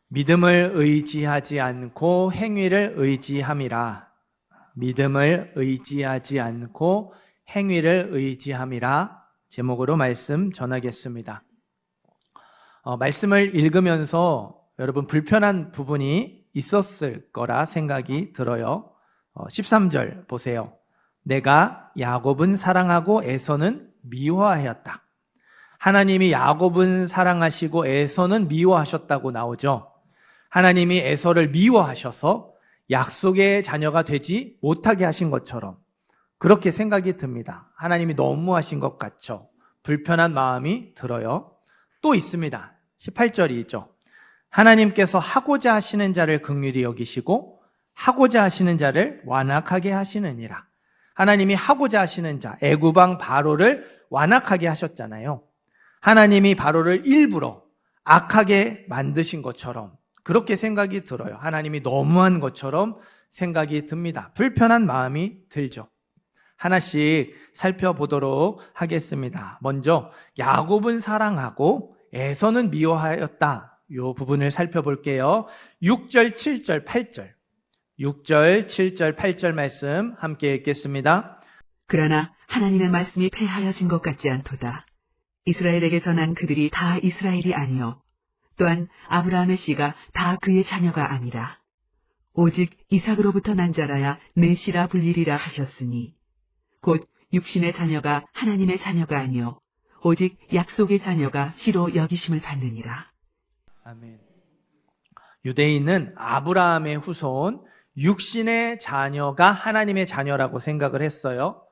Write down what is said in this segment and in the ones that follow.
믿음을 의지하지 않고 행위를 의지함이라. 믿음을 의지하지 않고 행위를 의지함이라. 제목으로 말씀 전하겠습니다. 말씀을 읽으면서 여러분 불편한 부분이 있었을 거라 생각이 들어요. 13절 보세요. 내가 야곱은 사랑하고 에서는 미워하였다. 하나님이 야곱은 사랑하시고 에서는 미워하셨다고 나오죠. 하나님이 에서를 미워하셔서 약속의 자녀가 되지 못하게 하신 것처럼 그렇게 생각이 듭니다. 하나님이 너무하신 것 같죠. 불편한 마음이 들어요. 또 있습니다. 18절이죠. 하나님께서 하고자 하시는 자를 긍휼히 여기시고 하고자 하시는 자를 완악하게 하시느니라. 하나님이 하고자 하시는 자, 애굽왕 바로를 완악하게 하셨잖아요. 하나님이 바로를 일부러 악하게 만드신 것처럼 그렇게 생각이 들어요. 하나님이 너무한 것처럼 생각이 듭니다. 불편한 마음이 들죠. 하나씩 살펴보도록 하겠습니다. 먼저 야곱은 사랑하고 에서는 미워하였다. 이 부분을 살펴볼게요. 6절, 7절, 8절. 6절, 7절, 8절 말씀 함께 읽겠습니다. 그러나 하나님의 말씀이 패하여진 것 같지 않도다. 이스라엘에게서 난 그들이 다 이스라엘이 아니요 또한 아브라함의 씨가 다 그의 자녀가 아니라 오직 이삭으로부터 난 자라야 내 씨라 불리리라 하셨으니 곧 육신의 자녀가 하나님의 자녀가 아니요 오직 약속의 자녀가 씨로 여기심을 받느니라. 아멘. 유대인은 아브라함의 후손, 육신의 자녀가 하나님의 자녀라고 생각을 했어요.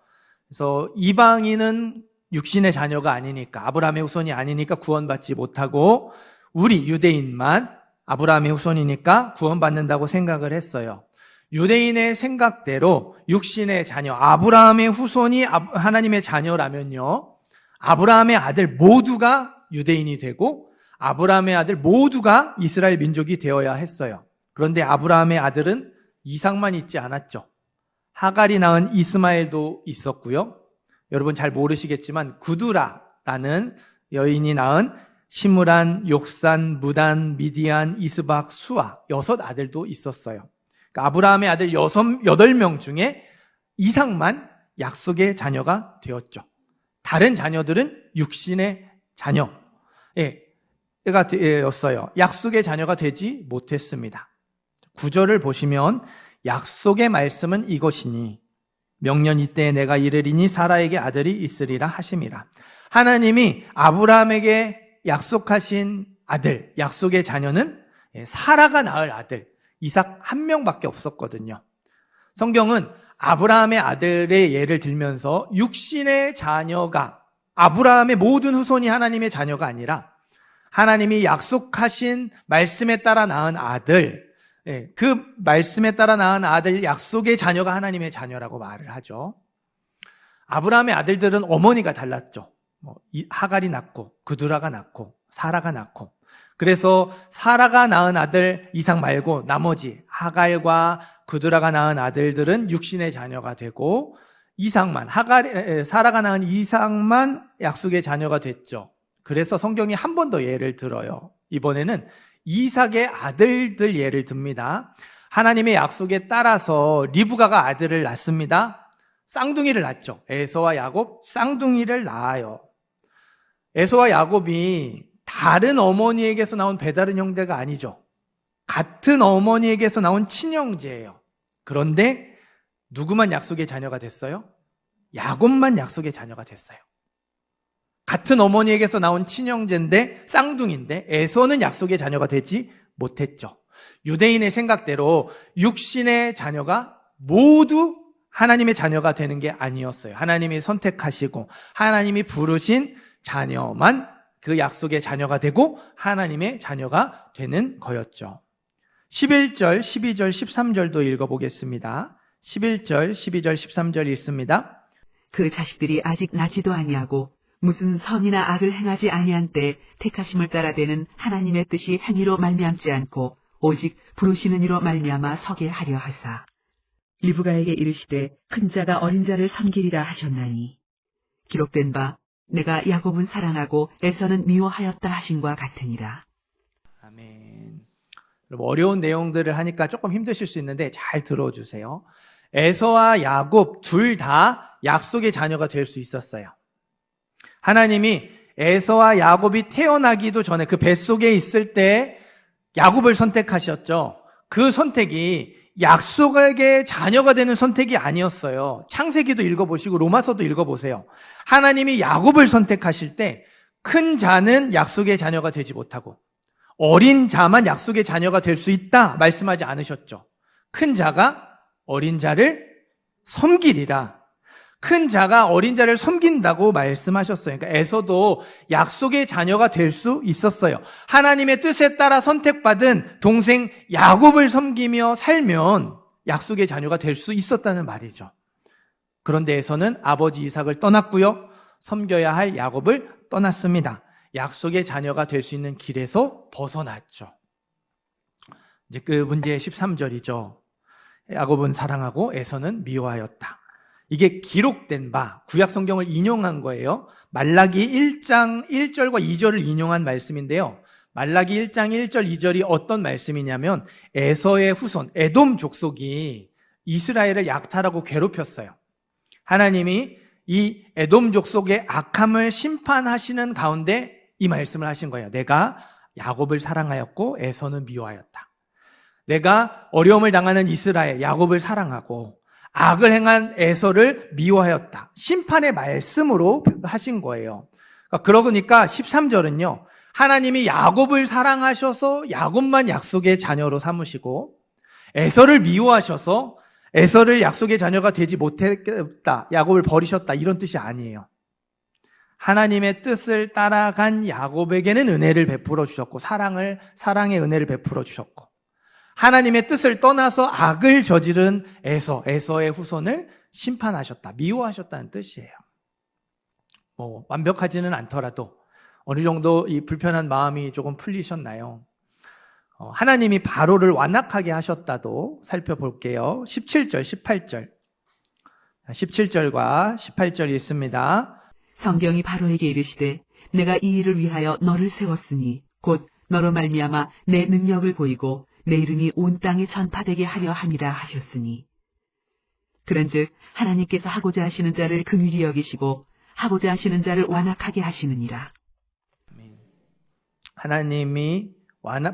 그래서 이방인은 육신의 자녀가 아니니까, 아브라함의 후손이 아니니까 구원받지 못하고 우리 유대인만 아브라함의 후손이니까 구원받는다고 생각을 했어요. 유대인의 생각대로 육신의 자녀, 아브라함의 후손이 하나님의 자녀라면요, 아브라함의 아들 모두가 유대인이 되고 아브라함의 아들 모두가 이스라엘 민족이 되어야 했어요. 그런데 아브라함의 아들은 이삭만 있지 않았죠. 하갈이 낳은 이스마엘도 있었고요. 여러분 잘 모르시겠지만 구두라라는 여인이 낳은 시므란, 욕산, 무단, 미디안, 이스박, 수아 6 아들도 있었어요. 그러니까 아브라함의 아들 8명 중에 이삭만 약속의 자녀가 되었죠. 다른 자녀들은 육신의 자녀가 되었어요. 약속의 자녀가 되지 못했습니다. 9절을 보시면 약속의 말씀은 이것이니 명년 이때에 내가 이르리니 사라에게 아들이 있으리라 하심이라. 하나님이 아브라함에게 약속하신 아들, 약속의 자녀는 사라가 낳을 아들 이삭 한 명밖에 없었거든요. 성경은 아브라함의 아들의 예를 들면서 육신의 자녀가, 아브라함의 모든 후손이 하나님의 자녀가 아니라 하나님이 약속하신 말씀에 따라 낳은 아들, 그 말씀에 따라 낳은 아들, 약속의 자녀가 하나님의 자녀라고 말을 하죠. 아브라함의 아들들은 어머니가 달랐죠. 하갈이 낳고 그두라가 낳고 사라가 낳고, 그래서 사라가 낳은 아들 이삭 말고 나머지 하갈과 그두라가 낳은 아들들은 육신의 자녀가 되고 이삭만, 사라가 낳은 이삭만 약속의 자녀가 됐죠. 그래서 성경이 한 번 더 예를 들어요. 이번에는 이삭의 아들들 예를 듭니다. 하나님의 약속에 따라서 리브가가 아들을 낳습니다. 쌍둥이를 낳죠. 에서와 야곱 쌍둥이를 낳아요. 에서와 야곱이 다른 어머니에게서 나온 배다른 형제가 아니죠. 같은 어머니에게서 나온 친형제예요. 그런데 누구만 약속의 자녀가 됐어요? 야곱만 약속의 자녀가 됐어요. 같은 어머니에게서 나온 친형제인데 쌍둥이인데 에서는 약속의 자녀가 되지 못했죠. 유대인의 생각대로 육신의 자녀가 모두 하나님의 자녀가 되는 게 아니었어요. 하나님이 선택하시고 하나님이 부르신 자녀만 그 약속의 자녀가 되고 하나님의 자녀가 되는 거였죠. 11절, 12절, 13절도 읽어보겠습니다. 11절, 12절, 13절 읽습니다. 그 자식들이 아직 나지도 아니하고 무슨 선이나 악을 행하지 아니한 때 택하심을 따라 되는 하나님의 뜻이 행위로 말미암지 않고 오직 부르시는 이로 말미암아 서게 하려 하사 리브가에게 이르시되 큰 자가 어린 자를 섬기리라 하셨나니 기록된 바 내가 야곱은 사랑하고 에서는 미워하였다 하신과 같으니라. 아멘. 여러분, 어려운 내용들을 하니까 조금 힘드실 수 있는데 잘 들어주세요. 에서와 야곱 둘 다 약속의 자녀가 될 수 있었어요. 하나님이 에서와 야곱이 태어나기도 전에 그 뱃속에 있을 때 야곱을 선택하셨죠. 그 선택이 약속의 자녀가 되는 선택이 아니었어요. 창세기도 읽어보시고 로마서도 읽어보세요. 하나님이 야곱을 선택하실 때 큰 자는 약속의 자녀가 되지 못하고 어린 자만 약속의 자녀가 될 수 있다 말씀하지 않으셨죠. 큰 자가 어린 자를 섬기리라. 큰 자가 어린 자를 섬긴다고 말씀하셨어요. 그러니까 에서도 약속의 자녀가 될 수 있었어요. 하나님의 뜻에 따라 선택받은 동생 야곱을 섬기며 살면 약속의 자녀가 될 수 있었다는 말이죠. 그런데 에서는 아버지 이삭을 떠났고요. 섬겨야 할 야곱을 떠났습니다. 약속의 자녀가 될 수 있는 길에서 벗어났죠. 이제 그 문제의 13절이죠. 야곱은 사랑하고 에서는 미워하였다. 이게 기록된 바, 구약 성경을 인용한 거예요. 말라기 1장 1절과 2절을 인용한 말씀인데요. 말라기 1장 1절 2절이 어떤 말씀이냐면 에서의 후손, 에돔 족속이 이스라엘을 약탈하고 괴롭혔어요. 하나님이 이 에돔 족속의 악함을 심판하시는 가운데 이 말씀을 하신 거예요. 내가 야곱을 사랑하였고 에서는 미워하였다. 내가 어려움을 당하는 이스라엘, 야곱을 사랑하고 악을 행한 에서를 미워하였다. 심판의 말씀으로 하신 거예요. 그러니까 13절은요. 하나님이 야곱을 사랑하셔서 야곱만 약속의 자녀로 삼으시고 에서를 미워하셔서 에서를 약속의 자녀가 되지 못했다. 야곱을 버리셨다. 이런 뜻이 아니에요. 하나님의 뜻을 따라간 야곱에게는 은혜를 베풀어 주셨고 사랑의 은혜를 베풀어 주셨고 하나님의 뜻을 떠나서 악을 저지른 에서의 후손을 심판하셨다. 미워하셨다는 뜻이에요. 완벽하지는 않더라도 어느 정도 이 불편한 마음이 조금 풀리셨나요? 하나님이 바로를 완악하게 하셨다도 살펴볼게요. 17절, 18절. 17절과 18절이 있습니다. 성경이 바로에게 이르시되 내가 이 일을 위하여 너를 세웠으니 곧 너로 말미암아 내 능력을 보이고 내 이름이 온 땅에 전파되게 하려 함이라 하셨으니 그런즉 하나님께서 하고자 하시는 자를 긍휼히 여기시고 하고자 하시는 자를 완악하게 하시느니라. 하나님이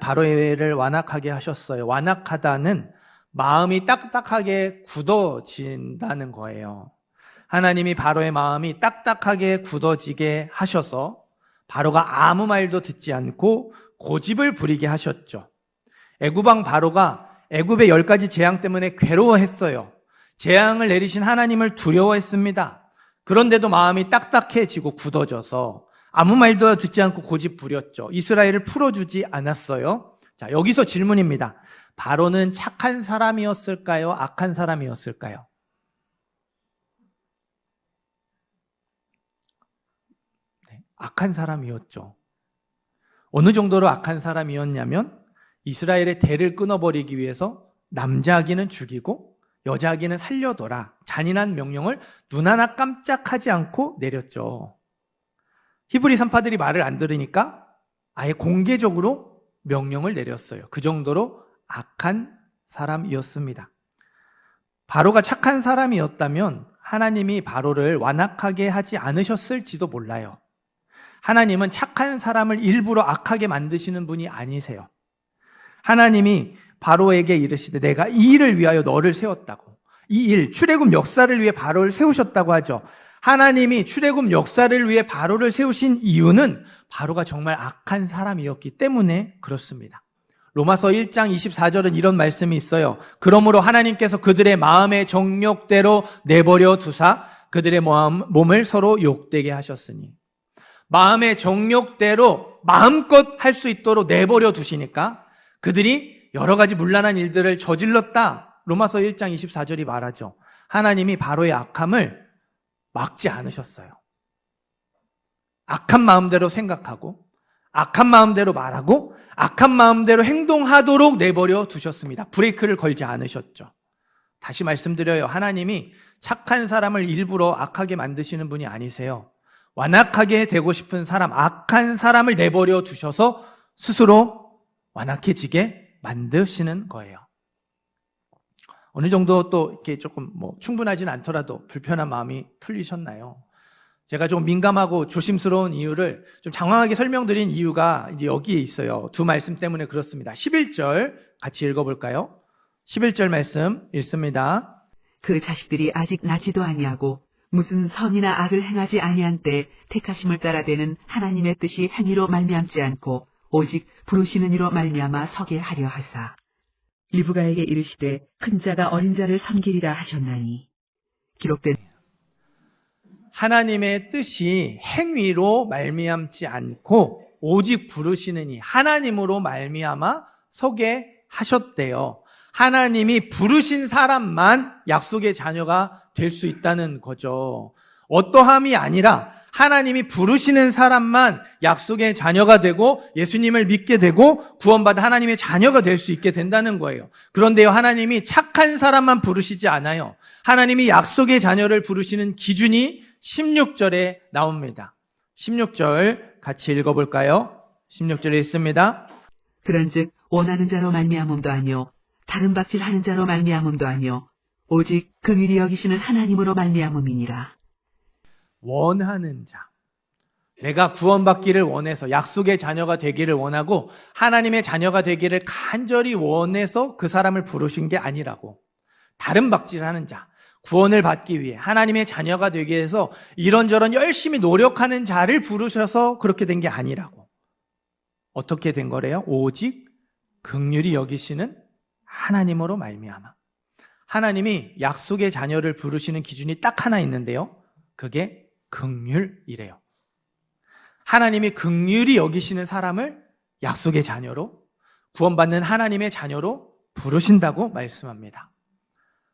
바로를 완악하게 하셨어요. 완악하다는 마음이 딱딱하게 굳어진다는 거예요. 하나님이 바로의 마음이 딱딱하게 굳어지게 하셔서 바로가 아무 말도 듣지 않고 고집을 부리게 하셨죠. 애굽왕 바로가 애굽의 10가지 재앙 때문에 괴로워했어요. 재앙을 내리신 하나님을 두려워했습니다. 그런데도 마음이 딱딱해지고 굳어져서 아무 말도 듣지 않고 고집 부렸죠. 이스라엘을 풀어주지 않았어요. 자, 여기서 질문입니다. 바로는 착한 사람이었을까요? 악한 사람이었을까요? 네, 악한 사람이었죠. 어느 정도로 악한 사람이었냐면 이스라엘의 대를 끊어버리기 위해서 남자 아기는 죽이고 여자 아기는 살려둬라. 잔인한 명령을 눈 하나 깜짝하지 않고 내렸죠. 히브리 산파들이 말을 안 들으니까 아예 공개적으로 명령을 내렸어요. 그 정도로 악한 사람이었습니다. 바로가 착한 사람이었다면 하나님이 바로를 완악하게 하지 않으셨을지도 몰라요. 하나님은 착한 사람을 일부러 악하게 만드시는 분이 아니세요. 하나님이 바로에게 이르시되 내가 이 일을 위하여 너를 세웠다고. 이 일, 출애굽 역사를 위해 바로를 세우셨다고 하죠. 하나님이 출애굽 역사를 위해 바로를 세우신 이유는 바로가 정말 악한 사람이었기 때문에 그렇습니다. 로마서 1장 24절은 이런 말씀이 있어요. 그러므로 하나님께서 그들의 마음의 정욕대로 내버려 두사 그들의 몸을 서로 욕되게 하셨으니 마음의 정욕대로 마음껏 할 수 있도록 내버려 두시니까 그들이 여러 가지 문란한 일들을 저질렀다. 로마서 1장 24절이 말하죠. 하나님이 바로의 악함을 막지 않으셨어요. 악한 마음대로 생각하고 악한 마음대로 말하고 악한 마음대로 행동하도록 내버려 두셨습니다. 브레이크를 걸지 않으셨죠. 다시 말씀드려요. 하나님이 착한 사람을 일부러 악하게 만드시는 분이 아니세요. 완악하게 되고 싶은 사람, 악한 사람을 내버려 두셔서 스스로 완악해지게 만드시는 거예요. 어느 정도 또 이렇게 조금 충분하진 않더라도 불편한 마음이 풀리셨나요? 제가 좀 민감하고 조심스러운 이유를 좀 장황하게 설명드린 이유가 이제 여기에 있어요. 두 말씀 때문에 그렇습니다. 11절 같이 읽어볼까요? 11절 말씀 읽습니다. 그 자식들이 아직 나지도 아니하고 무슨 선이나 악을 행하지 아니한 때 택하심을 따라 되는 하나님의 뜻이 행위로 말미암지 않고 오직 부르시는 이로 말미암아 서게 하려 하사 리브가에게 이르시되 큰 자가 어린 자를 섬기리라 하셨나니 기록된 하나님의 뜻이 행위로 말미암지 않고 오직 부르시느니 하나님으로 말미암아 서게 하셨대요. 하나님이 부르신 사람만 약속의 자녀가 될 수 있다는 거죠. 어떠함이 아니라 하나님이 부르시는 사람만 약속의 자녀가 되고 예수님을 믿게 되고 구원받아 하나님의 자녀가 될 수 있게 된다는 거예요. 그런데요, 하나님이 착한 사람만 부르시지 않아요. 하나님이 약속의 자녀를 부르시는 기준이 16절에 나옵니다. 16절 같이 읽어볼까요? 16절에 있습니다. 그런즉 원하는 자로 말미암음도 아니요 다른 박질하는 자로 말미암음도 아니요 오직 긍휼히 여기시는 하나님으로 말미암음이니라. 원하는 자. 내가 구원받기를 원해서 약속의 자녀가 되기를 원하고 하나님의 자녀가 되기를 간절히 원해서 그 사람을 부르신 게 아니라고. 다른 박질하는 자. 구원을 받기 위해 하나님의 자녀가 되기 위해서 이런저런 열심히 노력하는 자를 부르셔서 그렇게 된 게 아니라고. 어떻게 된 거래요? 오직 긍휼히 여기시는 하나님으로 말미암아. 하나님이 약속의 자녀를 부르시는 기준이 딱 하나 있는데요. 그게 긍휼이래요. 하나님이 긍휼히 여기시는 사람을 약속의 자녀로, 구원받는 하나님의 자녀로 부르신다고 말씀합니다.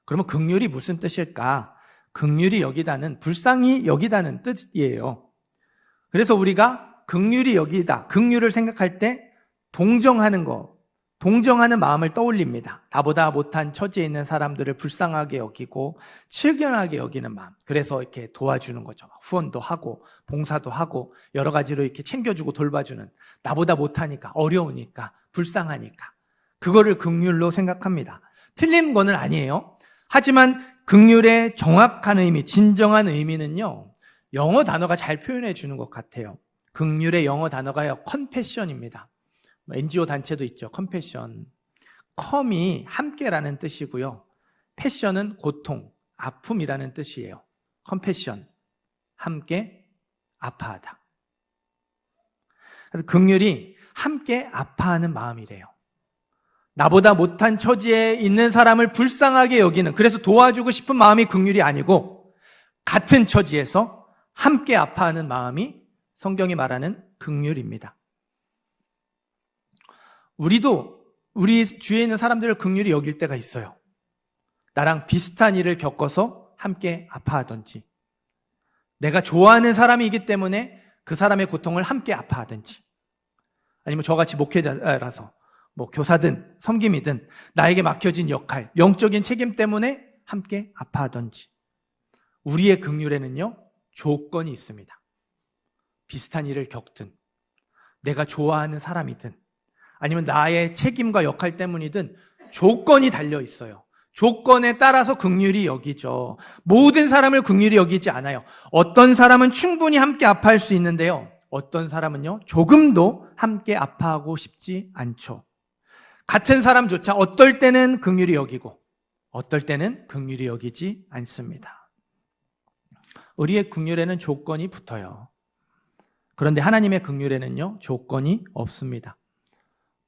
그러면 긍휼이 무슨 뜻일까? 긍휼히 여기다는 불쌍히 여기다는 뜻이에요. 그래서 우리가 긍휼히 여기다, 긍휼을 생각할 때 동정하는 거, 동정하는 마음을 떠올립니다. 나보다 못한 처지에 있는 사람들을 불쌍하게 여기고 측연하게 여기는 마음. 그래서 이렇게 도와주는 거죠. 후원도 하고 봉사도 하고 여러 가지로 이렇게 챙겨주고 돌봐주는, 나보다 못하니까, 어려우니까, 불쌍하니까 그거를 긍휼로 생각합니다. 틀린 거는 아니에요. 하지만 긍휼의 정확한 의미, 진정한 의미는요, 영어 단어가 잘 표현해 주는 것 같아요. 긍휼의 영어 단어가요, 컴패션입니다. NGO 단체도 있죠. 컴패션. 컴이 함께라는 뜻이고요. 패션은 고통, 아픔이라는 뜻이에요. 컴패션. 함께 아파하다. 그래서 긍휼이 함께 아파하는 마음이래요. 나보다 못한 처지에 있는 사람을 불쌍하게 여기는, 그래서 도와주고 싶은 마음이 긍휼이 아니고 같은 처지에서 함께 아파하는 마음이 성경이 말하는 긍휼입니다. 우리도 우리 주위에 있는 사람들을 긍휼히 여길 때가 있어요. 나랑 비슷한 일을 겪어서 함께 아파하든지, 내가 좋아하는 사람이기 때문에 그 사람의 고통을 함께 아파하든지, 아니면 저같이 목회자라서 교사든 섬김이든 나에게 맡겨진 역할, 영적인 책임 때문에 함께 아파하든지, 우리의 긍휼에는요, 조건이 있습니다. 비슷한 일을 겪든, 내가 좋아하는 사람이든, 아니면 나의 책임과 역할 때문이든 조건이 달려 있어요. 조건에 따라서 긍휼히 여기죠. 모든 사람을 긍휼히 여기지 않아요. 어떤 사람은 충분히 함께 아파할 수 있는데요, 어떤 사람은요, 조금도 함께 아파하고 싶지 않죠. 같은 사람조차 어떨 때는 긍휼히 여기고 어떨 때는 긍휼히 여기지 않습니다. 우리의 긍휼에는 조건이 붙어요. 그런데 하나님의 긍휼에는요, 조건이 없습니다.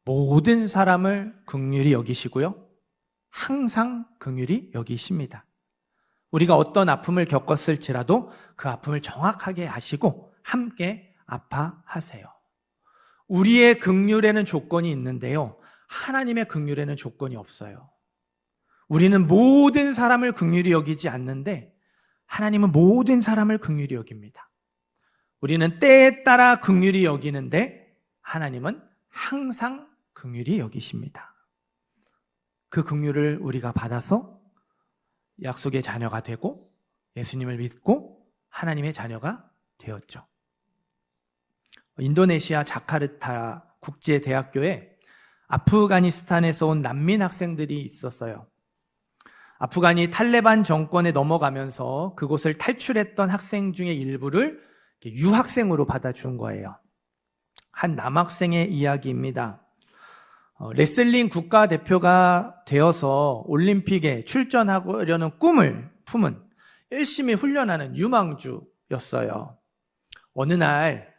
모든 사람을 긍휼히 여기시고요, 항상 긍휼히 여기십니다. 우리가 어떤 아픔을 겪었을지라도 그 아픔을 정확하게 아시고 함께 아파하세요. 우리의 긍휼에는 조건이 있는데요, 하나님의 긍휼에는 조건이 없어요. 우리는 모든 사람을 긍휼히 여기지 않는데 하나님은 모든 사람을 긍휼히 여깁니다. 우리는 때에 따라 긍휼히 여기는데 하나님은 항상 긍휼히 여기십니다. 그 긍휼을 우리가 받아서 약속의 자녀가 되고 예수님을 믿고 하나님의 자녀가 되었죠. 인도네시아 자카르타 국제대학교에 아프가니스탄에서 온 난민 학생들이 있었어요. 아프간이 탈레반 정권에 넘어가면서 그곳을 탈출했던 학생 중에 일부를 유학생으로 받아준 거예요. 한 남학생의 이야기입니다. 레슬링 국가대표가 되어서 올림픽에 출전하려는 꿈을 품은 열심히 훈련하는 유망주였어요. 어느 날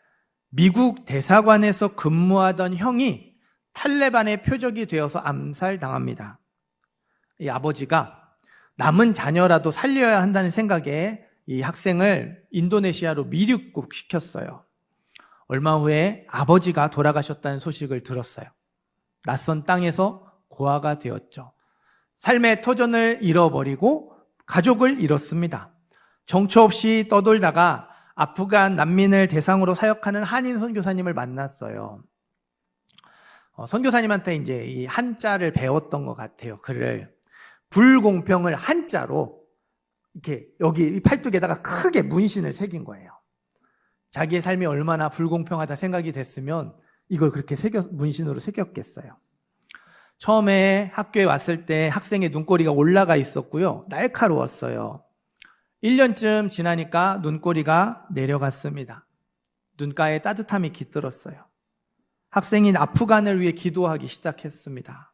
미국 대사관에서 근무하던 형이 탈레반의 표적이 되어서 암살당합니다. 이 아버지가 남은 자녀라도 살려야 한다는 생각에 이 학생을 인도네시아로 미륙국시켰어요. 얼마 후에 아버지가 돌아가셨다는 소식을 들었어요. 낯선 땅에서 고아가 되었죠. 삶의 터전을 잃어버리고 가족을 잃었습니다. 정처 없이 떠돌다가 아프간 난민을 대상으로 사역하는 한인 선교사님을 만났어요. 선교사님한테 이제 이 한자를 배웠던 것 같아요. 글을 불공평을 한자로 이렇게 여기 이 팔뚝에다가 크게 문신을 새긴 거예요. 자기의 삶이 얼마나 불공평하다 생각이 됐으면 이걸 그렇게 문신으로 새겼겠어요. 처음에 학교에 왔을 때 학생의 눈꼬리가 올라가 있었고요. 날카로웠어요. 1년쯤 지나니까 눈꼬리가 내려갔습니다. 눈가에 따뜻함이 깃들었어요. 학생이 아프간을 위해 기도하기 시작했습니다.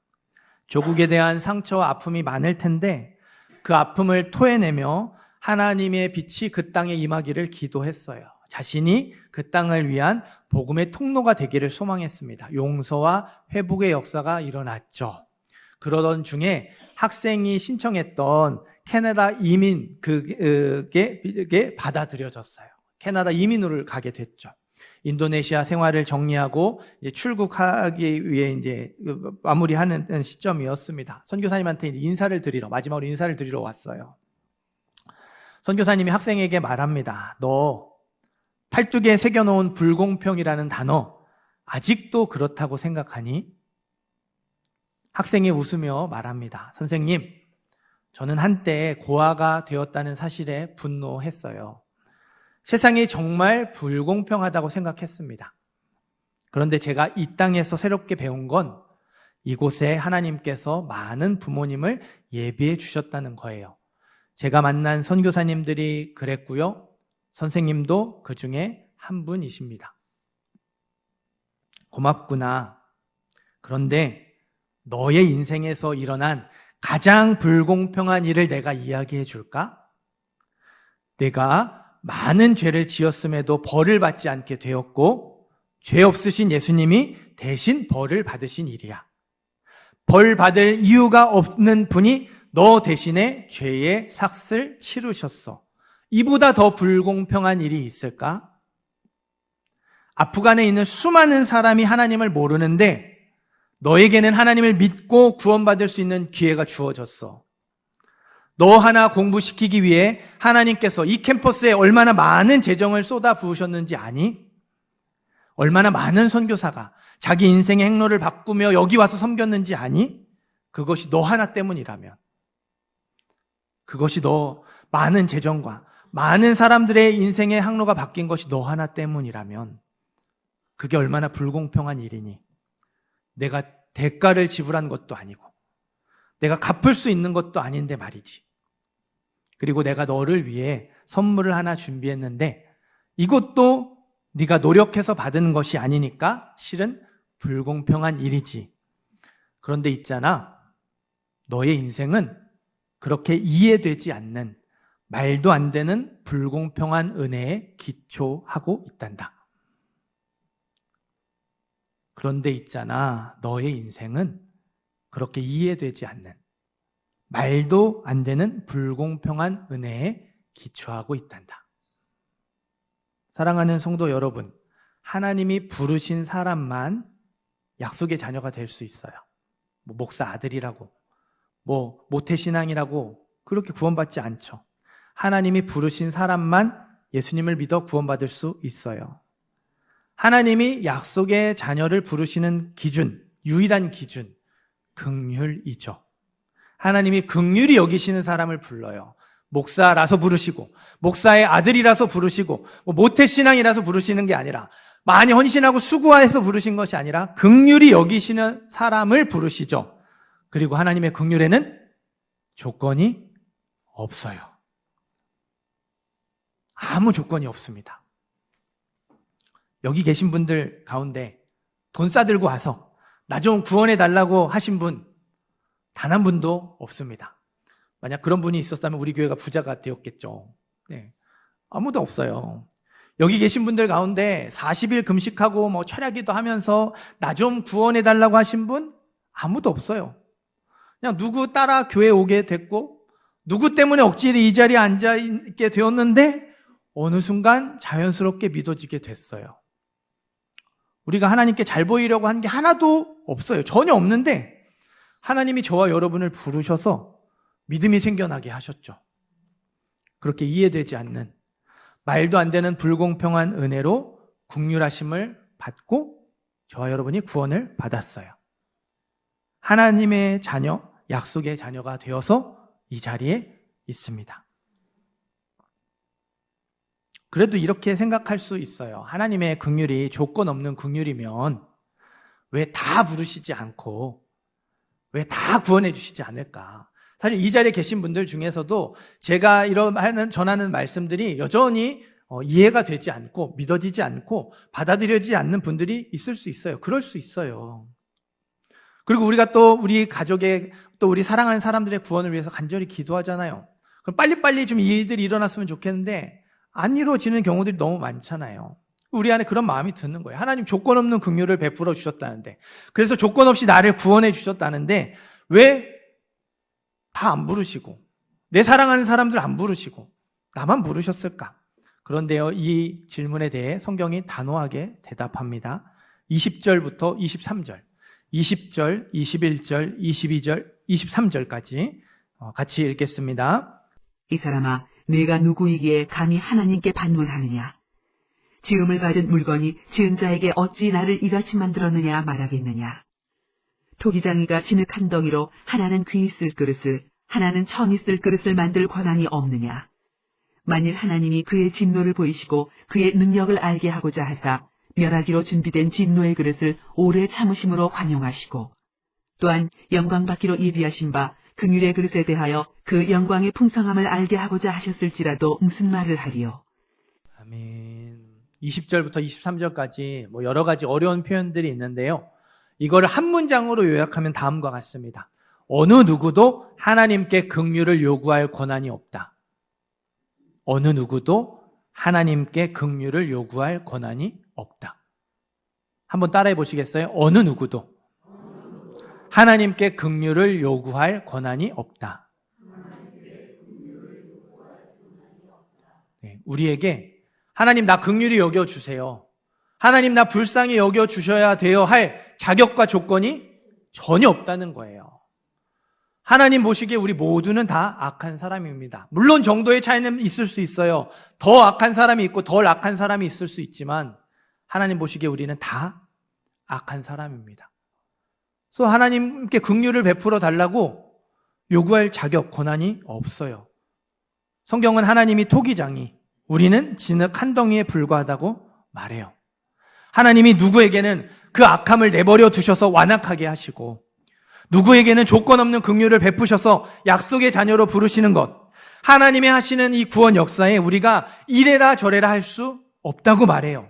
조국에 대한 상처와 아픔이 많을 텐데 그 아픔을 토해내며 하나님의 빛이 그 땅에 임하기를 기도했어요. 자신이 그 땅을 위한 복음의 통로가 되기를 소망했습니다. 용서와 회복의 역사가 일어났죠. 그러던 중에 학생이 신청했던 캐나다 이민 그게 받아들여졌어요. 캐나다 이민으로 가게 됐죠. 인도네시아 생활을 정리하고 이제 출국하기 위해 이제 마무리하는 시점이었습니다. 선교사님한테 인사를 드리러, 마지막으로 인사를 드리러 왔어요. 선교사님이 학생에게 말합니다. 너 팔뚝에 새겨놓은 불공평이라는 단어 아직도 그렇다고 생각하니? 학생이 웃으며 말합니다. 선생님, 저는 한때 고아가 되었다는 사실에 분노했어요. 세상이 정말 불공평하다고 생각했습니다. 그런데 제가 이 땅에서 새롭게 배운 건 이곳에 하나님께서 많은 부모님을 예비해 주셨다는 거예요. 제가 만난 선교사님들이 그랬고요. 선생님도 그 중에 한 분이십니다. 고맙구나. 그런데 너의 인생에서 일어난 가장 불공평한 일을 내가 이야기해 줄까? 내가 많은 죄를 지었음에도 벌을 받지 않게 되었고 죄 없으신 예수님이 대신 벌을 받으신 일이야. 벌 받을 이유가 없는 분이 너 대신에 죄의 삭을 치르셨어. 이보다 더 불공평한 일이 있을까? 아프간에 있는 수많은 사람이 하나님을 모르는데 너에게는 하나님을 믿고 구원받을 수 있는 기회가 주어졌어. 너 하나 공부시키기 위해 하나님께서 이 캠퍼스에 얼마나 많은 재정을 쏟아 부으셨는지 아니? 얼마나 많은 선교사가 자기 인생의 행로를 바꾸며 여기 와서 섬겼는지 아니? 그것이 너 하나 때문이라면, 그것이 너 많은 재정과 많은 사람들의 인생의 항로가 바뀐 것이 너 하나 때문이라면 그게 얼마나 불공평한 일이니? 내가 대가를 지불한 것도 아니고 내가 갚을 수 있는 것도 아닌데 말이지. 그리고 내가 너를 위해 선물을 하나 준비했는데 이것도 네가 노력해서 받은 것이 아니니까 실은 불공평한 일이지. 그런데 있잖아, 너의 인생은 그렇게 이해되지 않는 말도 안 되는 불공평한 은혜에 기초하고 있단다. 그런데 있잖아, 너의 인생은 그렇게 이해되지 않는 말도 안 되는 불공평한 은혜에 기초하고 있단다. 사랑하는 성도 여러분, 하나님이 부르신 사람만 약속의 자녀가 될 수 있어요. 목사 아들이라고, 모태신앙이라고 그렇게 구원받지 않죠. 하나님이 부르신 사람만 예수님을 믿어 구원받을 수 있어요. 하나님이 약속의 자녀를 부르시는 기준, 유일한 기준, 긍휼이죠. 하나님이 긍휼히 여기시는 사람을 불러요. 목사라서 부르시고, 목사의 아들이라서 부르시고, 모태신앙이라서 부르시는 게 아니라 많이 헌신하고 수고해서 부르신 것이 아니라 긍휼히 여기시는 사람을 부르시죠. 그리고 하나님의 긍휼에는 조건이 없어요. 아무 조건이 없습니다. 여기 계신 분들 가운데 돈 싸들고 와서 나 좀 구원해 달라고 하신 분 단 한 분도 없습니다. 만약 그런 분이 있었다면 우리 교회가 부자가 되었겠죠. 네. 아무도 없어요. 여기 계신 분들 가운데 40일 금식하고 뭐 철야기도 하면서 나 좀 구원해 달라고 하신 분 아무도 없어요. 그냥 누구 따라 교회 오게 됐고 누구 때문에 억지로 이 자리에 앉아 있게 되었는데 어느 순간 자연스럽게 믿어지게 됐어요. 우리가 하나님께 잘 보이려고 한 게 하나도 없어요. 전혀 없는데 하나님이 저와 여러분을 부르셔서 믿음이 생겨나게 하셨죠. 그렇게 이해되지 않는 말도 안 되는 불공평한 은혜로 긍휼하심을 받고 저와 여러분이 구원을 받았어요. 하나님의 자녀, 약속의 자녀가 되어서 이 자리에 있습니다. 그래도 이렇게 생각할 수 있어요. 하나님의 긍휼이 조건 없는 긍휼이면 왜 다 부르시지 않고 왜 다 구원해 주시지 않을까? 사실 이 자리에 계신 분들 중에서도 제가 전하는 말씀들이 여전히 이해가 되지 않고 믿어지지 않고 받아들여지지 않는 분들이 있을 수 있어요. 그럴 수 있어요. 그리고 우리가 또 우리 가족의 또 우리 사랑하는 사람들의 구원을 위해서 간절히 기도하잖아요. 그럼 빨리빨리 좀 이 일들이 일어났으면 좋겠는데 안 이루어지는 경우들이 너무 많잖아요. 우리 안에 그런 마음이 드는 거예요. 하나님 조건 없는 긍휼을 베풀어 주셨다는데, 그래서 조건 없이 나를 구원해 주셨다는데 왜 다 안 부르시고 내 사랑하는 사람들 안 부르시고 나만 부르셨을까? 그런데요, 이 질문에 대해 성경이 단호하게 대답합니다. 20절부터 23절, 20절, 21절, 22절, 23절까지 같이 읽겠습니다. 이 사람아, 네가 누구이기에 감히 하나님께 반문하느냐? 지음을 받은 물건이 지은 자에게 어찌 나를 이같이 만들었느냐 말하겠느냐? 토기장이가 진흙 한 덩이로 하나는 귀 있을 그릇을, 하나는 천 있을 그릇을 만들 권한이 없느냐? 만일 하나님이 그의 진노를 보이시고 그의 능력을 알게 하고자 하사 멸하기로 준비된 진노의 그릇을 오래 참으심으로 관용하시고, 또한 영광 받기로 예비하신 바 긍휼의 그릇에 대하여 그 영광의 풍성함을 알게 하고자 하셨을지라도 무슨 말을 하리요? 아멘. 20절부터 23절까지 여러 가지 어려운 표현들이 있는데요. 이거를 한 문장으로 요약하면 다음과 같습니다. 어느 누구도 하나님께 긍휼을 요구할 권한이 없다. 어느 누구도 하나님께 긍휼을 요구할 권한이 없다. 한번 따라해 보시겠어요? 어느 누구도 하나님께 긍휼을 요구할 권한이 없다. 네, 우리에게 하나님 나 긍휼히 여겨주세요, 하나님 나 불쌍히 여겨주셔야 돼요 할 자격과 조건이 전혀 없다는 거예요. 하나님 보시기에 우리 모두는 다 악한 사람입니다. 물론 정도의 차이는 있을 수 있어요. 더 악한 사람이 있고 덜 악한 사람이 있을 수 있지만 하나님 보시기에 우리는 다 악한 사람입니다. 그래서 하나님께 긍휼을 베풀어 달라고 요구할 자격, 권한이 없어요. 성경은 하나님이 토기장이, 우리는 진흙 한 덩이에 불과하다고 말해요. 하나님이 누구에게는 그 악함을 내버려 두셔서 완악하게 하시고, 누구에게는 조건 없는 긍휼을 베푸셔서 약속의 자녀로 부르시는 것, 하나님의 하시는 이 구원 역사에 우리가 이래라 저래라 할 수 없다고 말해요.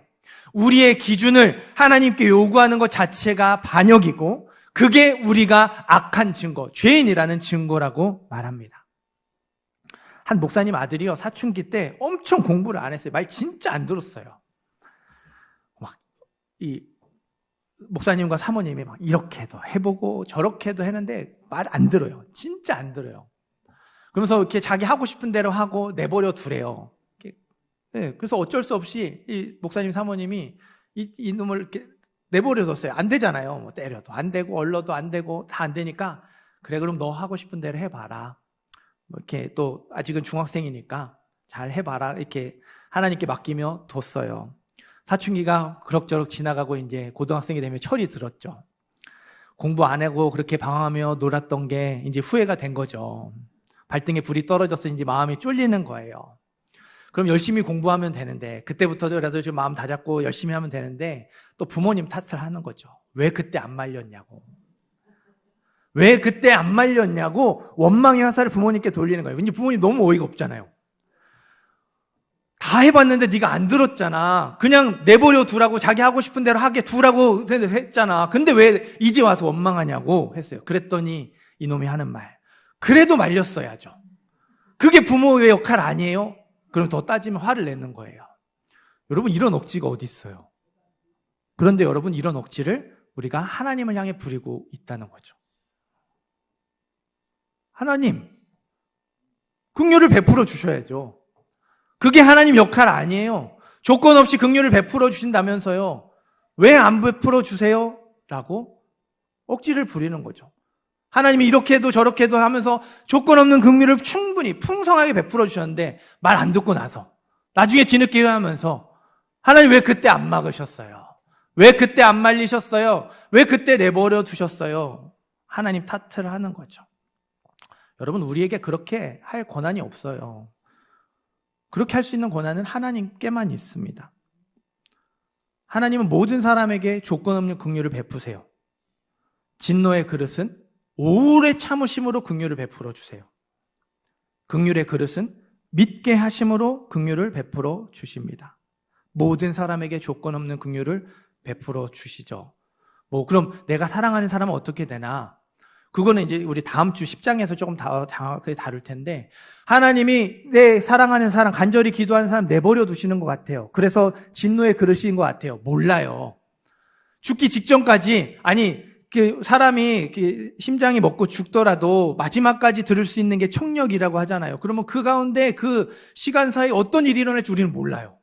우리의 기준을 하나님께 요구하는 것 자체가 반역이고 그게 우리가 악한 증거, 죄인이라는 증거라고 말합니다. 한 목사님 아들이요, 사춘기 때 엄청 공부를 안 했어요. 말 진짜 안 들었어요. 이 목사님과 사모님이 막 이렇게도 해보고 저렇게도 했는데 말 안 들어요. 진짜 안 들어요. 그러면서 이렇게 자기 하고 싶은 대로 하고 내버려 두래요. 네, 그래서 어쩔 수 없이 이 목사님 사모님이 이 놈을 이렇게 내버려 뒀어요. 안 되잖아요. 뭐 때려도 안 되고 얼러도 안 되고 다 안 되니까, 그래 그럼 너 하고 싶은 대로 해봐라. 뭐 이렇게 또 아직은 중학생이니까 잘 해봐라. 이렇게 하나님께 맡기며 뒀어요. 사춘기가 그럭저럭 지나가고 이제 고등학생이 되면 철이 들었죠. 공부 안 하고 그렇게 방황하며 놀았던 게 이제 후회가 된 거죠. 발등에 불이 떨어져서 이제 마음이 쫄리는 거예요. 그럼 열심히 공부하면 되는데, 그때부터라도 좀 마음 다잡고 열심히 하면 되는데, 또 부모님 탓을 하는 거죠. 왜 그때 안 말렸냐고. 왜 그때 안 말렸냐고 원망의 화살을 부모님께 돌리는 거예요. 근데 부모님 너무 어이가 없잖아요. 다 해봤는데 네가 안 들었잖아. 그냥 내버려 두라고, 자기 하고 싶은 대로 하게 두라고 했잖아. 근데 왜 이제 와서 원망하냐고 했어요. 그랬더니 이놈이 하는 말, 그래도 말렸어야죠. 그게 부모의 역할 아니에요? 그럼 더 따지면 화를 내는 거예요. 여러분, 이런 억지가 어디 있어요? 그런데 여러분, 이런 억지를 우리가 하나님을 향해 부리고 있다는 거죠. 하나님, 긍휼을 베풀어 주셔야죠. 그게 하나님 역할 아니에요. 조건 없이 긍휼을 베풀어 주신다면서요. 왜 안 베풀어 주세요? 라고 억지를 부리는 거죠. 하나님이 이렇게 해도 저렇게 해도 하면서 조건 없는 긍휼을 충분히 풍성하게 베풀어 주셨는데 말 안 듣고 나서 나중에 뒤늦게 후회하면서 하나님 왜 그때 안 막으셨어요? 왜 그때 안 말리셨어요? 왜 그때 내버려 두셨어요? 하나님 탓을 하는 거죠. 여러분, 우리에게 그렇게 할 권한이 없어요. 그렇게 할 수 있는 권한은 하나님께만 있습니다. 하나님은 모든 사람에게 조건 없는 긍휼을 베푸세요. 진노의 그릇은 오래 참으심으로 긍휼을 베풀어 주세요. 긍휼의 그릇은 믿게 하심으로 긍휼을 베풀어 주십니다. 모든 사람에게 조건 없는 긍휼을 베풀어 주시죠. 그럼 내가 사랑하는 사람은 어떻게 되나? 그거는 이제 우리 다음 주 10장에서 조금 정확하게 다룰 텐데, 하나님이 내 사랑하는 사람, 간절히 기도하는 사람 내버려 두시는 것 같아요. 그래서 진노의 그릇인 것 같아요. 몰라요. 죽기 직전까지, 사람이 심장이 먹고 죽더라도 마지막까지 들을 수 있는 게 청력이라고 하잖아요. 그러면 그 가운데 그 시간 사이에 어떤 일이 일어날지 우리는 몰라요.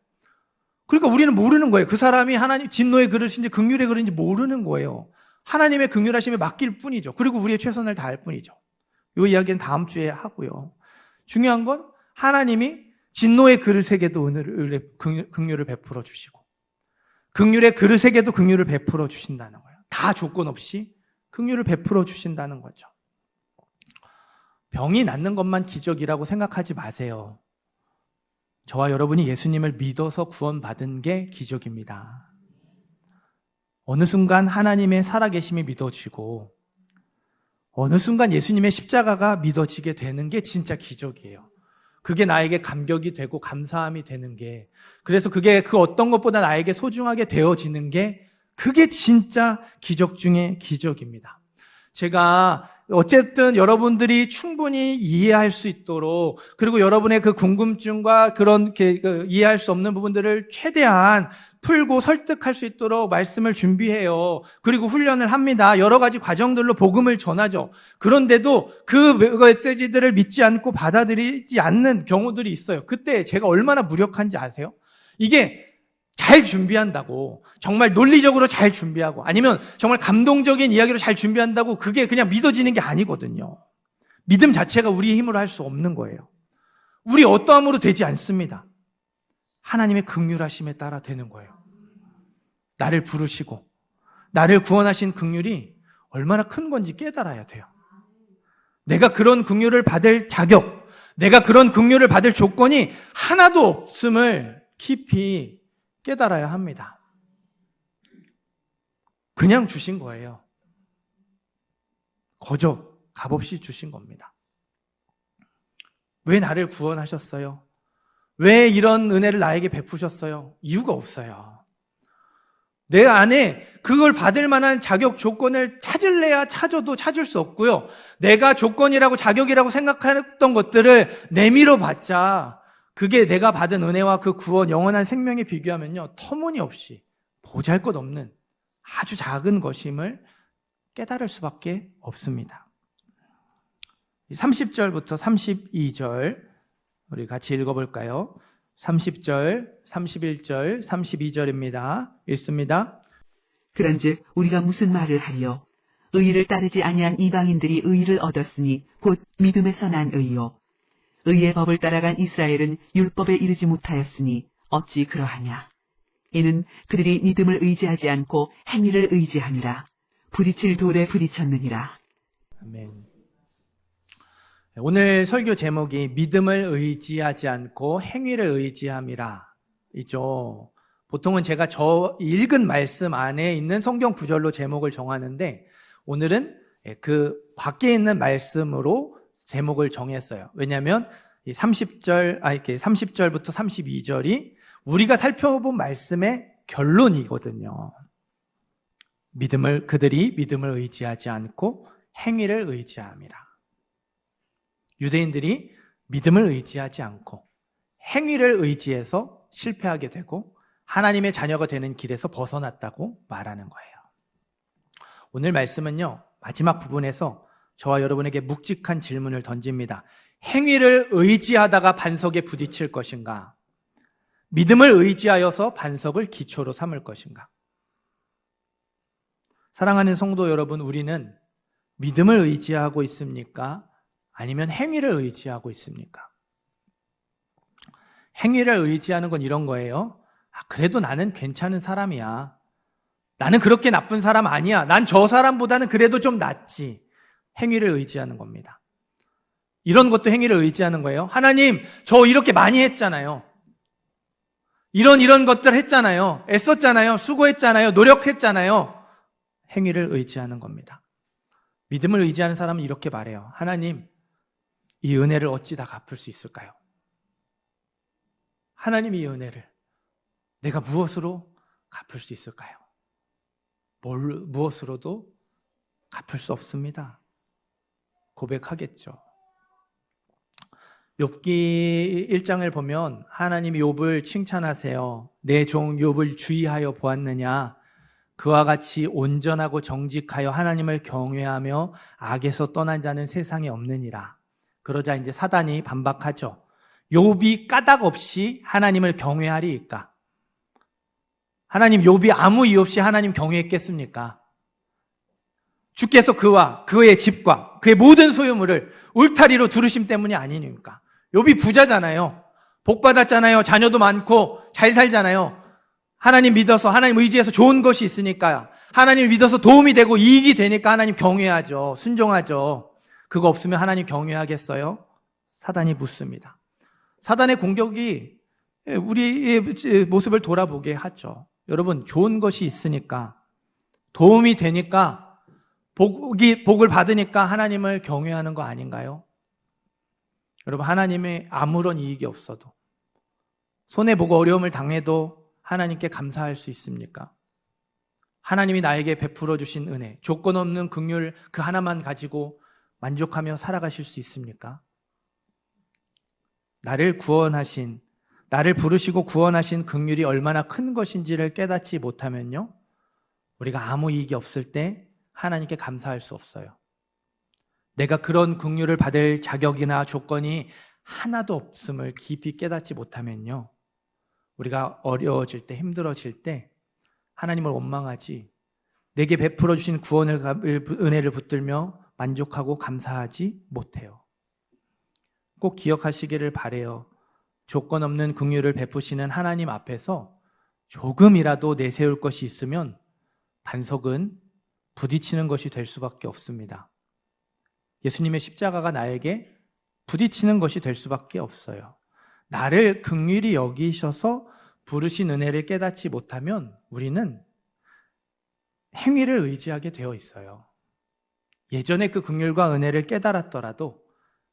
그러니까 우리는 모르는 거예요. 그 사람이 하나님 진노의 그릇인지 긍휼의 그릇인지 모르는 거예요. 하나님의 긍휼하심에 맡길 뿐이죠. 그리고 우리의 최선을 다할 뿐이죠. 이 이야기는 다음 주에 하고요. 중요한 건 하나님이 진노의 그릇에게도 긍휼을 베풀어 주시고 긍휼의 그릇에게도 긍휼을 베풀어 주신다는 거예요. 다 조건 없이 긍휼을 베풀어 주신다는 거죠. 병이 낫는 것만 기적이라고 생각하지 마세요. 저와 여러분이 예수님을 믿어서 구원받은 게 기적입니다. 어느 순간 하나님의 살아계심이 믿어지고 어느 순간 예수님의 십자가가 믿어지게 되는 게 진짜 기적이에요. 그게 나에게 감격이 되고 감사함이 되는 게, 그래서 그게 그 어떤 것보다 나에게 소중하게 되어지는 게, 그게 진짜 기적 중에 기적입니다. 제가 어쨌든 여러분들이 충분히 이해할 수 있도록, 그리고 여러분의 그 궁금증과 그런 이해할 수 없는 부분들을 최대한 풀고 설득할 수 있도록 말씀을 준비해요. 그리고 훈련을 합니다. 여러 가지 과정들로 복음을 전하죠. 그런데도 그 메시지들을 믿지 않고 받아들이지 않는 경우들이 있어요. 그때 제가 얼마나 무력한지 아세요? 이게 잘 준비한다고, 정말 논리적으로 잘 준비하고, 아니면 정말 감동적인 이야기로 잘 준비한다고 그게 그냥 믿어지는 게 아니거든요. 믿음 자체가 우리의 힘으로 할 수 없는 거예요. 우리 어떠함으로 되지 않습니다. 하나님의 긍휼하심에 따라 되는 거예요. 나를 부르시고 나를 구원하신 긍휼이 얼마나 큰 건지 깨달아야 돼요. 내가 그런 긍휼을 받을 자격, 내가 그런 긍휼을 받을 조건이 하나도 없음을 깊이 깨달아야 합니다. 그냥 주신 거예요. 거저 값없이 주신 겁니다. 왜 나를 구원하셨어요? 왜 이런 은혜를 나에게 베푸셨어요? 이유가 없어요. 내 안에 그걸 받을 만한 자격 조건을 찾을래야 찾아도 찾을 수 없고요. 내가 조건이라고 자격이라고 생각했던 것들을 내밀어 봤자 그게 내가 받은 은혜와 그 구원, 영원한 생명에 비교하면요, 터무니없이 보잘것없는 아주 작은 것임을 깨달을 수밖에 없습니다. 30절부터 32절 우리 같이 읽어볼까요? 30절, 31절, 32절입니다. 읽습니다. 그런즉 우리가 무슨 말을 하리요? 의를 따르지 아니한 이방인들이 의를 얻었으니 곧 믿음에서 난 의요. 의의 법을 따라간 이스라엘은 율법에 이르지 못하였으니 어찌 그러하냐? 이는 그들이 믿음을 의지하지 않고 행위를 의지하니라. 부딪힐 돌에 부딪혔느니라. 아멘. 오늘 설교 제목이 믿음을 의지하지 않고 행위를 의지함이라 이죠. 보통은 제가 저 읽은 말씀 안에 있는 성경 구절로 제목을 정하는데 오늘은 그 밖에 있는 말씀으로 제목을 정했어요. 왜냐하면 이 30절부터 32절이 우리가 살펴본 말씀의 결론이거든요. 그들이 믿음을 의지하지 않고 행위를 의지함이라. 유대인들이 믿음을 의지하지 않고 행위를 의지해서 실패하게 되고 하나님의 자녀가 되는 길에서 벗어났다고 말하는 거예요. 오늘 말씀은요, 마지막 부분에서 저와 여러분에게 묵직한 질문을 던집니다. 행위를 의지하다가 반석에 부딪힐 것인가? 믿음을 의지하여서 반석을 기초로 삼을 것인가? 사랑하는 성도 여러분, 우리는 믿음을 의지하고 있습니까? 아니면 행위를 의지하고 있습니까? 행위를 의지하는 건 이런 거예요. 그래도 나는 괜찮은 사람이야. 나는 그렇게 나쁜 사람 아니야. 난 저 사람보다는 그래도 좀 낫지. 행위를 의지하는 겁니다. 이런 것도 행위를 의지하는 거예요. 하나님, 저 이렇게 많이 했잖아요. 이런 것들 했잖아요. 애썼잖아요. 수고했잖아요. 노력했잖아요. 행위를 의지하는 겁니다. 믿음을 의지하는 사람은 이렇게 말해요. 하나님, 이 은혜를 어찌 다 갚을 수 있을까요? 하나님, 이 은혜를 내가 무엇으로 갚을 수 있을까요? 무엇으로도 갚을 수 없습니다. 고백하겠죠. 욥기 1장을 보면 하나님이 욥을 칭찬하세요. 내 종 욥을 주의하여 보았느냐? 그와 같이 온전하고 정직하여 하나님을 경외하며 악에서 떠난 자는 세상에 없느니라. 그러자 이제 사단이 반박하죠. 욥이 까닭 없이 하나님을 경외하리이까? 하나님, 욥이 아무 이유 없이 하나님 경외했겠습니까? 주께서 그와 그의 집과 그의 모든 소유물을 울타리로 두르심 때문이 아니니까. 욥이 부자잖아요. 복 받았잖아요. 자녀도 많고 잘 살잖아요. 하나님 믿어서, 하나님 의지해서 좋은 것이 있으니까요. 하나님 믿어서 도움이 되고 이익이 되니까 하나님 경외하죠. 순종하죠. 그거 없으면 하나님 경외하겠어요? 사단이 묻습니다. 사단의 공격이 우리의 모습을 돌아보게 하죠. 여러분, 좋은 것이 있으니까, 도움이 되니까, 복을 받으니까 하나님을 경외하는 거 아닌가요? 여러분, 하나님의 아무런 이익이 없어도, 손해보고 어려움을 당해도 하나님께 감사할 수 있습니까? 하나님이 나에게 베풀어 주신 은혜, 조건 없는 긍휼 그 하나만 가지고 만족하며 살아가실 수 있습니까? 나를 부르시고 구원하신 긍휼이 얼마나 큰 것인지를 깨닫지 못하면요, 우리가 아무 이익이 없을 때 하나님께 감사할 수 없어요. 내가 그런 긍휼을 받을 자격이나 조건이 하나도 없음을 깊이 깨닫지 못하면요, 우리가 어려워질 때, 힘들어질 때 하나님을 원망하지, 내게 베풀어 주신 은혜를 붙들며 만족하고 감사하지 못해요. 꼭 기억하시기를 바라요. 조건 없는 긍휼을 베푸시는 하나님 앞에서 조금이라도 내세울 것이 있으면 반석은 부딪히는 것이 될 수밖에 없습니다. 예수님의 십자가가 나에게 부딪히는 것이 될 수밖에 없어요. 나를 긍휼히 여기셔서 부르신 은혜를 깨닫지 못하면 우리는 행위를 의지하게 되어 있어요. 예전에 그 긍휼과 은혜를 깨달았더라도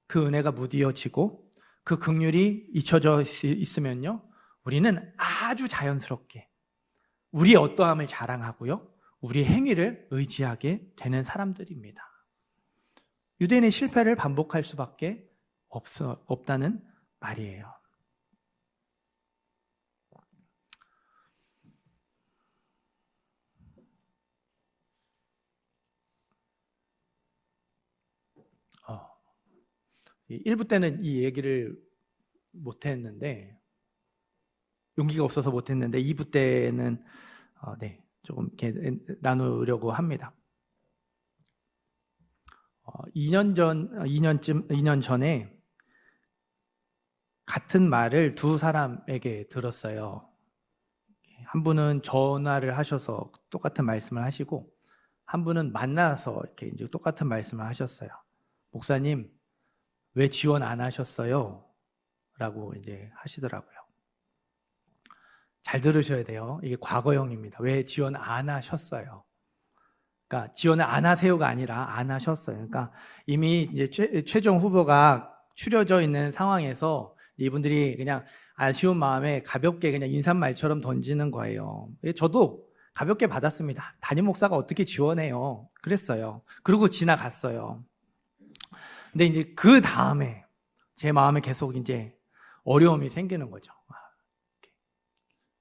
그 은혜가 무디어지고 그 긍휼이 잊혀져 있으면요, 우리는 아주 자연스럽게 우리의 어떠함을 자랑하고요, 우리의 행위를 의지하게 되는 사람들입니다. 유대인의 실패를 반복할 수밖에 없다는 말이에요. 일부 때는 이 얘기를 못했는데, 용기가 없어서 못했는데 2부 때는 조금 이렇게 나누려고 합니다. 2년 전에 같은 말을 두 사람에게 들었어요. 한 분은 전화를 하셔서 똑같은 말씀을 하시고, 한 분은 만나서 이렇게 이제 똑같은 말씀을 하셨어요. 목사님, 왜 지원 안 하셨어요? 라고 이제 하시더라고요. 잘 들으셔야 돼요. 이게 과거형입니다. 왜 지원 안 하셨어요? 그러니까 지원을 안 하세요가 아니라 안 하셨어요. 그러니까 이미 이제 최종 후보가 추려져 있는 상황에서 이분들이 그냥 아쉬운 마음에 가볍게 그냥 인사말처럼 던지는 거예요. 저도 가볍게 받았습니다. 담임 목사가 어떻게 지원해요? 그랬어요. 그리고 지나갔어요. 근데 이제 그 다음에 제 마음에 계속 이제 어려움이 생기는 거죠.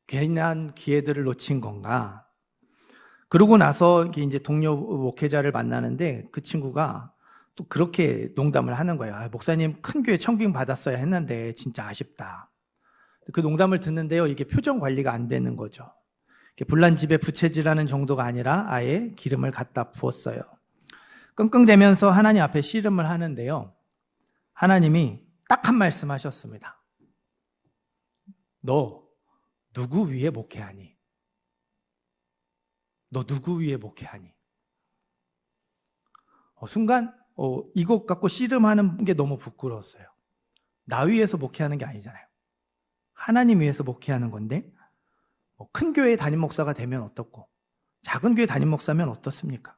괜한 기회들을 놓친 건가? 그러고 나서 이제 동료 목회자를 만나는데 그 친구가 또 그렇게 농담을 하는 거예요. 목사님 큰 교회 청빙 받았어야 했는데 진짜 아쉽다. 그 농담을 듣는데요, 이게 표정 관리가 안 되는 거죠. 불난 집에 부채질하는 정도가 아니라 아예 기름을 갖다 부었어요. 끙끙대면서 하나님 앞에 씨름을 하는데요, 하나님이 딱 한 말씀 하셨습니다. 너 누구 위에 목회하니? 너 누구 위에 목회하니? 순간 이것 갖고 씨름하는 게 너무 부끄러웠어요. 나 위에서 목회하는 게 아니잖아요. 하나님 위에서 목회하는 건데 큰 교회 담임 목사가 되면 어떻고 작은 교회 담임 목사면 어떻습니까?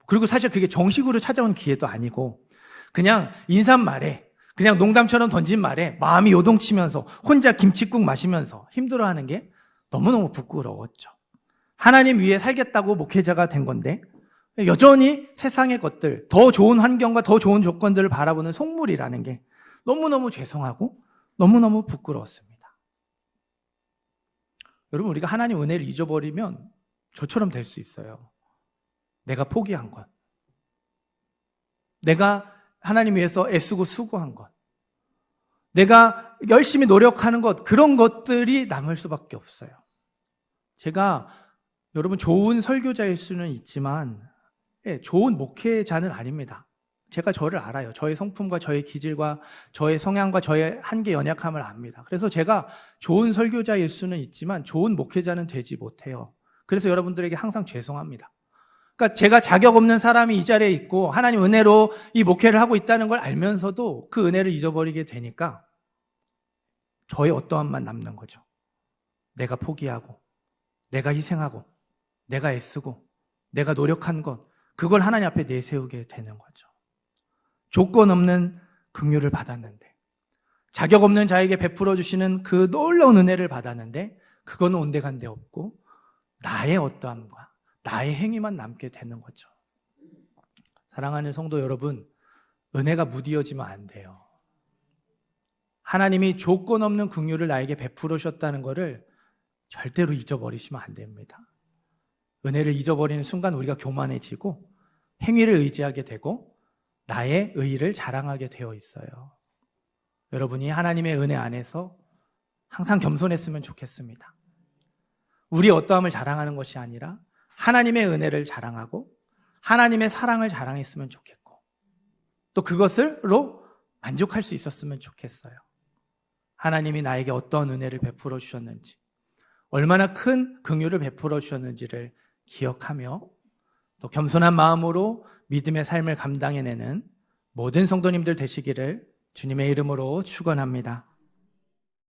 그리고 사실 그게 정식으로 찾아온 기회도 아니고 그냥 인사말에 그냥 농담처럼 던진 말에 마음이 요동치면서 혼자 김칫국 마시면서 힘들어하는 게 너무너무 부끄러웠죠. 하나님 위에 살겠다고 목회자가 된 건데 여전히 세상의 것들, 더 좋은 환경과 더 좋은 조건들을 바라보는 속물이라는 게 너무너무 죄송하고 너무너무 부끄러웠습니다. 여러분, 우리가 하나님 은혜를 잊어버리면 저처럼 될 수 있어요. 내가 포기한 것, 내가 하나님 위해서 애쓰고 수고한 것, 내가 열심히 노력하는 것, 그런 것들이 남을 수밖에 없어요. 제가 여러분 좋은 설교자일 수는 있지만 좋은 목회자는 아닙니다. 제가 저를 알아요. 저의 성품과 저의 기질과 저의 성향과 저의 한계 연약함을 압니다. 그래서 제가 좋은 설교자일 수는 있지만 좋은 목회자는 되지 못해요. 그래서 여러분들에게 항상 죄송합니다. 그러니까 제가 자격 없는 사람이 이 자리에 있고 하나님 은혜로 이 목회를 하고 있다는 걸 알면서도 그 은혜를 잊어버리게 되니까 저의 어떠함만 남는 거죠. 내가 포기하고 내가 희생하고 내가 애쓰고 내가 노력한 것, 그걸 하나님 앞에 내세우게 되는 거죠. 조건 없는 긍휼을 받았는데, 자격 없는 자에게 베풀어 주시는 그 놀라운 은혜를 받았는데 그거는 온데간데 없고 나의 어떠함과 나의 행위만 남게 되는 거죠. 사랑하는 성도 여러분, 은혜가 무디어지면 안 돼요. 하나님이 조건 없는 긍휼을 나에게 베풀어 주셨다는 것을 절대로 잊어버리시면 안 됩니다. 은혜를 잊어버리는 순간 우리가 교만해지고 행위를 의지하게 되고 나의 의의를 자랑하게 되어 있어요. 여러분이 하나님의 은혜 안에서 항상 겸손했으면 좋겠습니다. 우리 어떠함을 자랑하는 것이 아니라 하나님의 은혜를 자랑하고 하나님의 사랑을 자랑했으면 좋겠고 또 그것으로 만족할 수 있었으면 좋겠어요. 하나님이 나에게 어떤 은혜를 베풀어 주셨는지, 얼마나 큰 긍휼을 베풀어 주셨는지를 기억하며 또 겸손한 마음으로 믿음의 삶을 감당해내는 모든 성도님들 되시기를 주님의 이름으로 축원합니다.